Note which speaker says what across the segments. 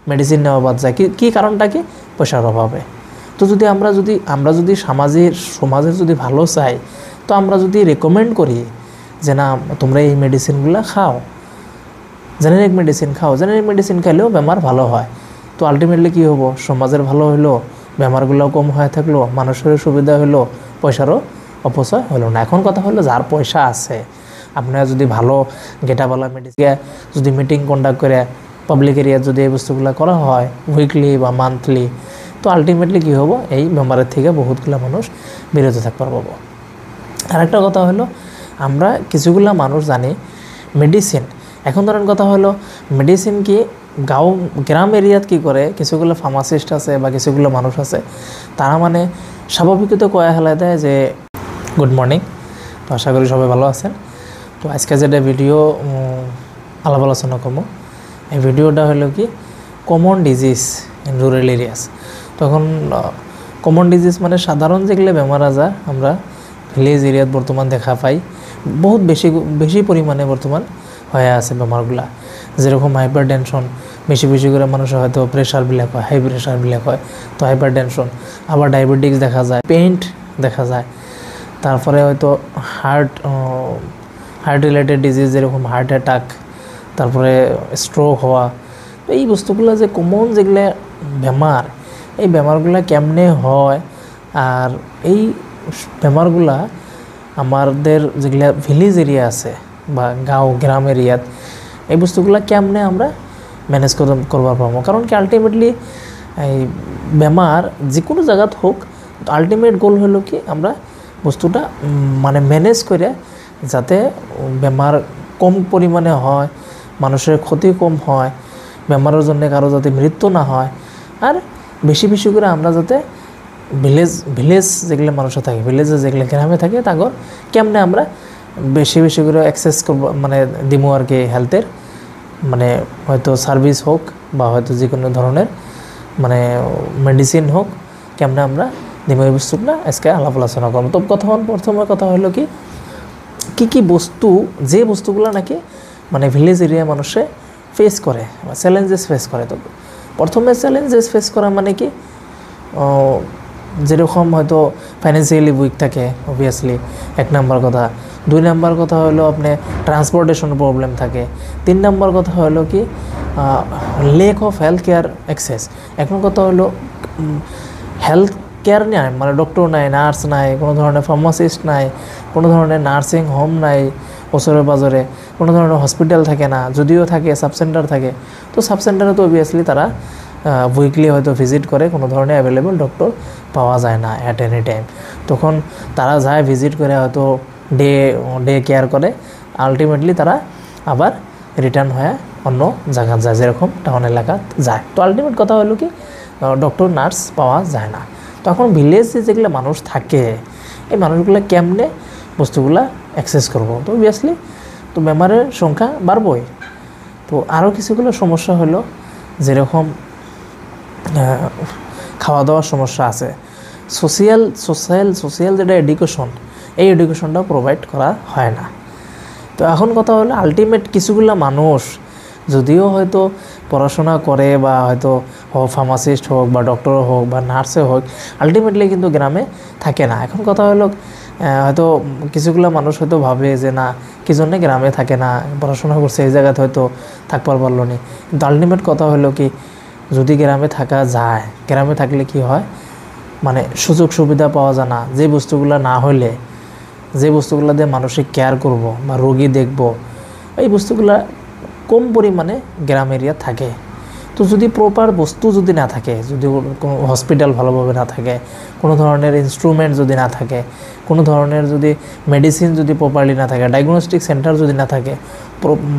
Speaker 1: Medicine নেওয়া বাদ যায়। কি কারণটা কি? পয়সার অভাবে। তো আমরা যদি সমাজের যদি ভালো চাই, তো আমরা যদি রেকমেন্ড করি যে না তোমরা এই মেডিসিনগুলো খাও, জেনারিক মেডিসিন খাও, জেনারিক মেডিসিন খাইলেও বেমার ভালো হয়, তো আলটিমেটলি কী হবো? সমাজের ভালো হইলো, বেমারগুলোও কম হয়ে থাকলো, মানুষেরও সুবিধা হলো, পয়সারও অপচয় হলো না। এখন কথা হলো যার পয়সা আছে, আপনারা যদি ভালো গেটাওয়ালা মেডিসিন যদি মিটিং কন্ডাক্ট করে পাবলিক এরিয়ায় যদি এই বস্তুগুলো করা হয় উইকলি বা মান্থলি, তো আলটিমেটলি কী হবো? এই বেমারের থেকে বহুতগুলো মানুষ বিরত থাকতে পারবো। আরেকটা কথা হলো, আমরা কিছুগুলা মানুষ জানি মেডিসিন, এখন ধরেন কথা হলো মেডিসিন কি গ্রাম এরিয়াত কি করে, কিছুগুলো ফার্মাসিস্ট আছে বা কিছুগুলো মানুষ আছে, তারা মানে স্বাভাবিকত কয়া হেলা দেয় যে গুড মর্নিং। তো আশা করি সবাই ভালো আছেন। তো আজকে যেটা ভিডিও আলাপ আলোচনা করবো, এই ভিডিওটা হলো কি common disease in rural areas. তখন কমন ডিজিজ মানে সাধারণ যেগুলো বেমার আজার আমরা ভিলেজ এরিয়াত বর্তমান দেখা পাই, বহুত বেশি পরিমাণে বর্তমান হয়ে আছে বেমারগুলা। যেরকম হাইপার টেনশন, বেশি করে মানুষের হয়তো প্রেশারবিলাক হয়, হাই প্রেশারবিলাক হয়, তো হাইপার টেনশন। আবার ডায়াবেটিক্স দেখা যায়, পেইন্ট দেখা যায়, তারপরে হয়তো হার্ট রিলেটেড ডিজিজ যেরকম হার্ট অ্যাটাক, তারপরে স্ট্রোক হওয়া। তো এই বস্তুগুলো যে কমন যেগুলো বেমার, এই বেমারগুলো কেমনে হয়, আর এই বেমারগুলা আমাদের যেগুলা ভিলেজ এরিয়া আছে বা গ্রাম এরিয়াত, এই বস্তুগুলো কেমনে আমরা ম্যানেজ করবার পারবো। কারণ কি আলটিমেটলি এই বেমার যে কোনো জায়গাত হোক, আলটিমেট গোল হলো কি আমরা বস্তুটা মানে ম্যানেজ করে যাতে বেমার কম পরিমাণে হয়, মানুষের ক্ষতি কম হয়, বেমারের জন্য কারো যাতে মৃত্যু না হয়, আর বেশি করে আমরা যাতে ভিলেজ যেগুলো মানুষের থাকে, ভিলেজে যেগুলো গ্রামে থাকে, তাগর কেমনে আমরা বেশি করে অ্যাক্সেস করবো, মানে দিমো আর কি হেলথের, মানে হয়তো সার্ভিস হোক বা হয়তো যে কোনো ধরনের মানে মেডিসিন হোক, কেমনে আমরা দিমো এই বস্তুটা আজকে আলাপ আলোচনা করবো। তো প্রথমে কথা হলো কি বস্তু, যে বস্তুগুলো নাকি মানে ভিলেজ এরিয়া মানুষে ফেস করে বা চ্যালেঞ্জেস ফেস করে। তো প্রথমে চ্যালেঞ্জেস ফেস করা মানে কি, যেরকম হয়তো ফাইন্যান্সিয়ালি উইক থাকে অবভিয়াসলি, 1 নাম্বার কথা। 2 নাম্বার কথা হলো আপনি ট্রান্সপোর্টেশন প্রবলেম থাকে। 3 নাম্বার কথা হলো কি lake of health care access. এখন কথা হলো হেলথ কেয়ার নেই, মানে ডক্টর নাই, নার্স নাই, কোনো ধরনের ফার্মাসিস্ট নাই, কোনো ধরনের নার্সিং হোম নাই বছরের বাজারে, কোনো ধরনের হসপিটাল থাকে না, যদিও থাকে সাবসেন্টার থাকে। তো সাবসেন্টারে তো অবভিয়াসলি তারা উইকলি হয়তো ভিজিট করে, কোনো ধরনের অ্যাভেলেবল ডক্টর পাওয়া যায় না অ্যাট এনি টাইম। তখন তারা যায় ভিজিট করে, হয়তো ডে কেয়ার করে, আলটিমেটলি তারা আবার রিটার্ন হয়ে অন্য জায়গা যায়, যেরকম টাউন এলাকাত যায়। তো আলটিমেট কথা হলো কি ডক্টর নার্স পাওয়া যায় না। তখন ভিলেজে যেগুলো মানুষ থাকে, এই মানুষগুলো কেমনে বস্তুগুলা অ্যাক্সেস করবো? তো অবভিয়াসলি তো বেমারের সংখ্যা বাড়বই। তো আরও কিছুগুলো সমস্যা হলো, যেরকম খাওয়া দাওয়ার সমস্যা আছে, সোশ্যাল যেটা এডুকেশন, এই এডুকেশনটাও প্রোভাইড করা হয় না। তো এখন কথা হলো আলটিমেট কিছুগুলো মানুষ যদিও হয়তো পড়াশোনা করে বা হয়তো ফার্মাসিস্ট হোক বা ডক্টর হোক বা নার্সে হোক, আলটিমেটলি কিন্তু গ্রামে থাকে না। এখন কথা হলো হয়তো কিছুগুলো মানুষ হয়তো ভাবে যে না কি জন্যে গ্রামে থাকে না, পড়াশোনা করছে এই জায়গাতে হয়তো থাকবার পারলো না। কিন্তু আলটিমেট কথা হলো কি যদি গ্রামে থাকা যায়, গ্রামে থাকলে কি হয়, মানে সুযোগ সুবিধা পাওয়া যায় না। যে বস্তুগুলো না হলে, যে বস্তুগুলো দিয়ে মানসিক কেয়ার করব বা রোগী দেখব, এই বস্তুগুলো কম পরিমাণে গ্রাম এরিয়া থাকে। তো যদি প্রপার বস্তু যদি না থাকে, যদি কোনো হসপিটাল ভালোভাবে না থাকে, কোনো ধরনের ইনস্ট্রুমেন্ট যদি না থাকে, কোনো ধরনের যদি মেডিসিন যদি প্রপারলি না থাকে, ডায়াগনস্টিক সেন্টার যদি না থাকে,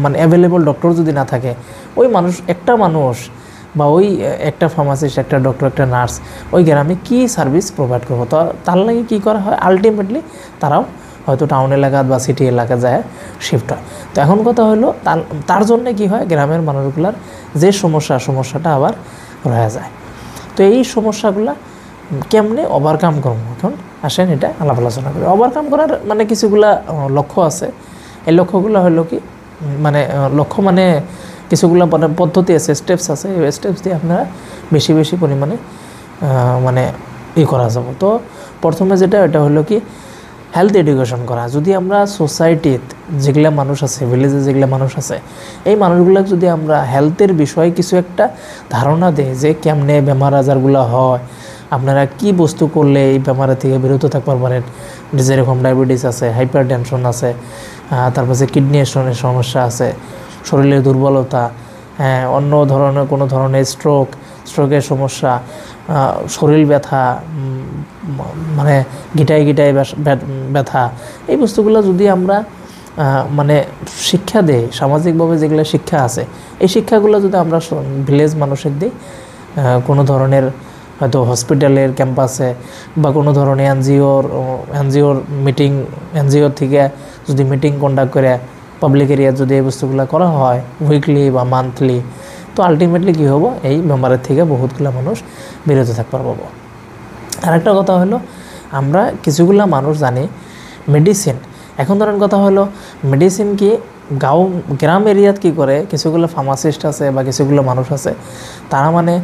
Speaker 1: মানে অ্যাভেলেবল ডক্টর যদি না থাকে, ওই একটা মানুষ বা ওই একটা ফার্মাসিস্ট, একটা ডক্টর, একটা নার্স ওই গ্রামে কী সার্ভিস প্রোভাইড করবো? তো তার লাগে কী করা হয়, আলটিমেটলি তারাও হয়তো টাউন এলাকা বা সিটি এলাকা যায় শিফট হয়। তো এখন কথা হলো তার জন্যে কী হয়, গ্রামের মানুষগুলার যে সমস্যাটা আবার রয়ে যায়। তো এই সমস্যাগুলা কেমনে ওভারকাম করবো, এখন আসেন এটা আলাপ আলোচনা করি। ওভারকাম করার মানে কিছুগুলা লক্ষ্য আছে। এই লক্ষ্যগুলো হলো কি, মানে লক্ষ্য মানে কিছুগুলো পদ্ধতি আছে, স্টেপস আছে, এই স্টেপস দিয়ে আপনারা বেশি বেশি পরিমাণে মানে করা যাব। তো প্রথমে যেটা এটা হলো কি হেলথ এডুকেশন করা। যদি আমরা সোসাইটিতে যেগুলো মানুষ আছে, ভিলেজে যেগুলো মানুষ আছে, এই মানুষগুলো যদি আমরা হেলথের বিষয়ে কিছু একটা ধারণা দেই যে কেমনে বেমার আজারগুলো হয়, আপনারা কি বস্তু করলে এই বেমারের থেকে বিরত থাকতে পারেন, যেরকম ডায়াবেটিস আছে, হাইপার টেনশন আছে, তারপর যে কিডনি স্টোনের সমস্যা আছে, শরীরের দুর্বলতা, অন্য ধরনের কোনো ধরনের স্ট্রোকের সমস্যা, শরীর ব্যথা, মানে গিটায় ব্যথা, এই বস্তুগুলো যদি আমরা মানে শিক্ষা দেই, সামাজিকভাবে যেগুলো শিক্ষা আছে, এই শিক্ষাগুলো যদি আমরা ভিলেজ মানুষের দিই, কোনো ধরনের হয়তো হসপিটালের ক্যাম্পাসে বা কোনো ধরনের এনজিওর থেকে যদি মিটিং কন্ডাক্ট করে পাবলিক এরিয়া যদি এই বস্তুগুলো করা হয় উইকলি বা মান্থলি, তো আলটিমেটলি কী হবো, এই বেমারের থেকে বহুতগুলো মানুষ বিরত থাকতে পারবো। আরেকটা কথা হলো, আমরা কিছুগুলা মানুষ জানি মেডিসিন, এখন ধরেন কথা হলো মেডিসিন কি গ্রাম এরিয়াত কি করে, কিছুগুলো ফার্মাসিস্ট আছে বা কিছুগুলো মানুষ আছে, তারা মানে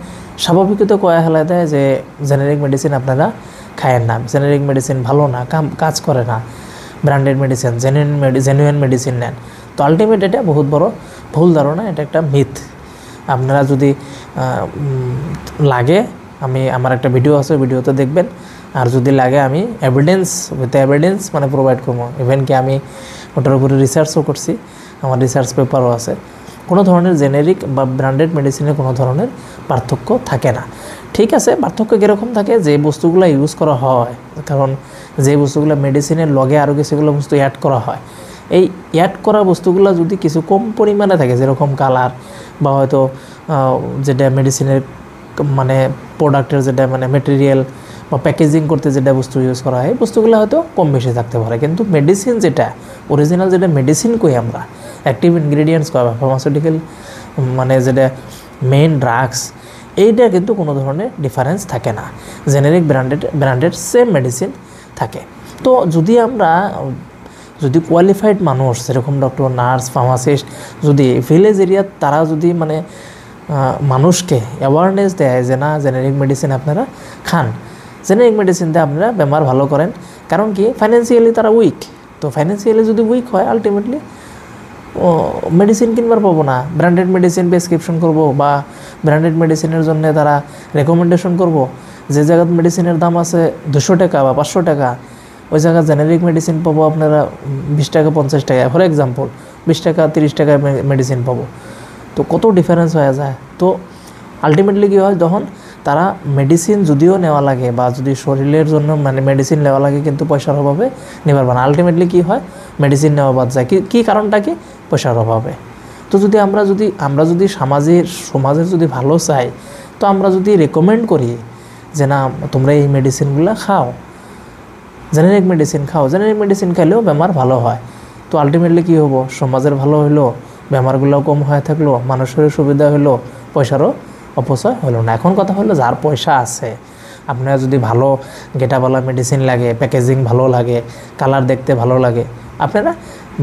Speaker 1: স্বাভাবিকত কয়া হেলা দেয় যে জেনেরিক মেডিসিন আপনারা খায়েন না, জেনেরিক মেডিসিন ভালো না, কাজ করে না, ব্র্যান্ডেড মেডিসিন, জেনুইন মেডিসিন নেন। তো আলটিমেট এটা বহুত বড় ভুল ধারণা, এটা একটা মিথ। আপনারা যদি লাগে, আমার একটা ভিডিও আছে, ভিডিওতে দেখবেন, আর যদি লাগে আমি এভিডেন্স মানে প্রোভাইড করবো। ইভেন কি আমি ওটার উপরে রিসার্চও করছি, আমার রিসার্চ পেপারও আছে। কোনো ধরনের জেনেরিক বা ব্র্যান্ডেড মেডিসিনের কোনো ধরনের পার্থক্য থাকে না। ঠিক আছে, পার্থক্য কীরকম থাকে, যে বস্তুগুলো ইউজ করা হয়, কারণ যে বস্তুগুলো মেডিসিনের লগে আরও কিছুগুলো বস্তু অ্যাড করা হয়, এই অ্যাড করা বস্তুগুলো যদি কিছু কম পরিমাণে থাকে, যেরকম কালার বা হয়তো যেটা মেডিসিনের মানে প্রোডাক্টের যেটা মানে মেটেরিয়াল বা প্যাকেজিং করতে যেটা বস্তু ইউজ করা হয়, বস্তুগুলো হয়তো কম বেশি থাকতে পারে। কিন্তু মেডিসিন যেটা অরিজিনাল, যেটা মেডিসিন কই আমরা, অ্যাক্টিভ ইনগ্রিডিয়েন্টস কয়, ফার্মাসিউটিক্যাল মানে যেটা মেইন ড্রাগস, এইটা কিন্তু কোনো ধরনের ডিফারেন্স থাকে না, জেনেরিক ব্র্যান্ডেড সেম মেডিসিন থাকে। তো যদি কোয়ালিফাইড মানুষ যেরকম ডক্টর, নার্স, ফার্মাসিস্ট যদি ভিলেজ এরিয়া, তারা যদি মানে মানুষকে অ্যাওয়ারনেস দেয় যে না, জেনেরিক মেডিসিন আপনারা খান, জেনেরিক মেডিসিন দিয়ে আপনারা বেমার ভালো করেন। কারণ কি, ফাইন্যান্সিয়ালি তারা উইক, তো ফাইন্যান্সিয়ালি যদি উইক হয়, আলটিমেটলি মেডিসিন কিনবার পাবো না, ব্র্যান্ডেড মেডিসিন প্রেসক্রিপশন করব বা ব্র্যান্ডেড মেডিসিনের জন্য তারা রেকমেন্ডেশন করব। যে জায়গায় মেডিসিনের দাম আছে 200 টাকা বা 500 টাকা, ওই জায়গায় জেনেরিক মেডিসিন পাবো আপনারা 20 টাকা 50 টাকা, ফর এক্সাম্পল 20 টাকা 30 টাকায় মেডিসিন পাবো। তো কত ডিফারেন্স হয়ে যায়। তো আলটিমেটলি কী হয়, তখন তারা মেডিসিন যদিও নেওয়া লাগে বা যদি শরীরের জন্য মানে মেডিসিন নেওয়া লাগে, কিন্তু পয়সার অভাবে নেবার না। আলটিমেটলি কী হয়, মেডিসিন নেওয়া বাদ যায়। কী কারণটা কি, পয়সার অভাবে। তো যদি আমরা যদি সমাজের যদি ভালো চাই, তো আমরা যদি রেকমেন্ড করি যে না, তোমরা এই মেডিসিনগুলো খাও, জেনেরিক মেডিসিন খাও, জেনেরিক মেডিসিন খাইলেও বেমার ভালো হয়, তো আলটিমেটলি কী হবো, সমাজের ভালো হইলো, বেমারগুলোও কম হয়ে থাকলো, মানুষের সুবিধা হলো, পয়সারও অপচয় হলো না। এখন কথা হলো, যার পয়সা আছে, আপনারা যদি ভালো গেটাওয়ালা মেডিসিন লাগে, প্যাকেজিং ভালো লাগে, কালার দেখতে ভালো লাগে, আপনারা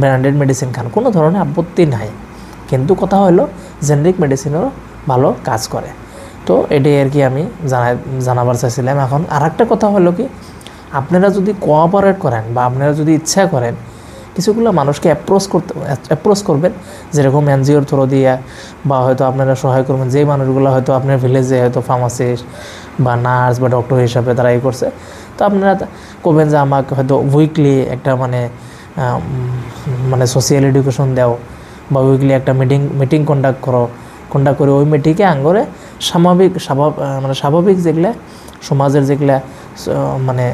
Speaker 1: ব্র্যান্ডেড মেডিসিন খান, কোনো ধরনের আপত্তি নাই। কিন্তু কথা হলো, জেনেরিক মেডিসিনেরও ভালো কাজ করে। তো এটাই আর কি আমি জানাবার চাইছিলাম। এখন আর একটা কথা হলো কি, আপনারা যদি কোঅপারেট করেন বা আপনারা যদি ইচ্ছা করেন, কিছুগুলো মানুষকে অ্যাপ্রোচ করবেন, যেরকম এনজিওর থ্রু দিয়ে, বা হয়তো আপনারা সহায় করবেন যেই মানুষগুলো হয়তো আপনার ভিলেজে হয়তো ফার্মাসিস্ট বা নার্স বা ডক্টর হিসাবে তারা করছে। তো আপনারা করবেন যে আমাকে হয়তো উইকলি একটা মানে সোশিয়াল এডুকেশন দাও, বা উইকলি একটা মিটিং কন্ডাক্ট করে ওই মিটিংয়ে আঙ্গরে স্বাভাবিক যেগুলা সমাজের যেগুলা মানে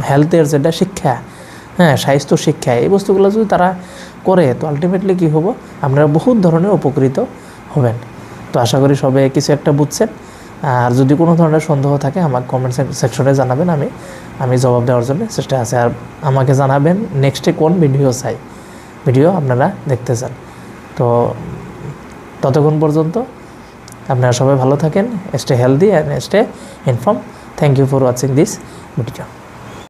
Speaker 1: হেলথের যেটা শিক্ষা, স্বাস্থ্য শিক্ষা, এই বস্তুগুলো যদি তারা করে, তো আলটিমেটলি কী হবো, আপনারা বহুত ধরনের উপকৃত হবেন। তো আশা করি সবাই কিছু একটা বুঝছেন। আর যদি কোনো ধরনের সন্দেহ থাকে আমাকে কমেন্ট সেকশনে জানাবেন, আমি জবাব দেওয়ার জন্য চেষ্টা আছে। আর আমাকে জানাবেন নেক্সটে কোন ভিডিও আপনারা দেখতে চান। তো ততক্ষণ পর্যন্ত আপনারা সবাই ভালো থাকেন, stay healthy and stay inform. Thank you for watching this video.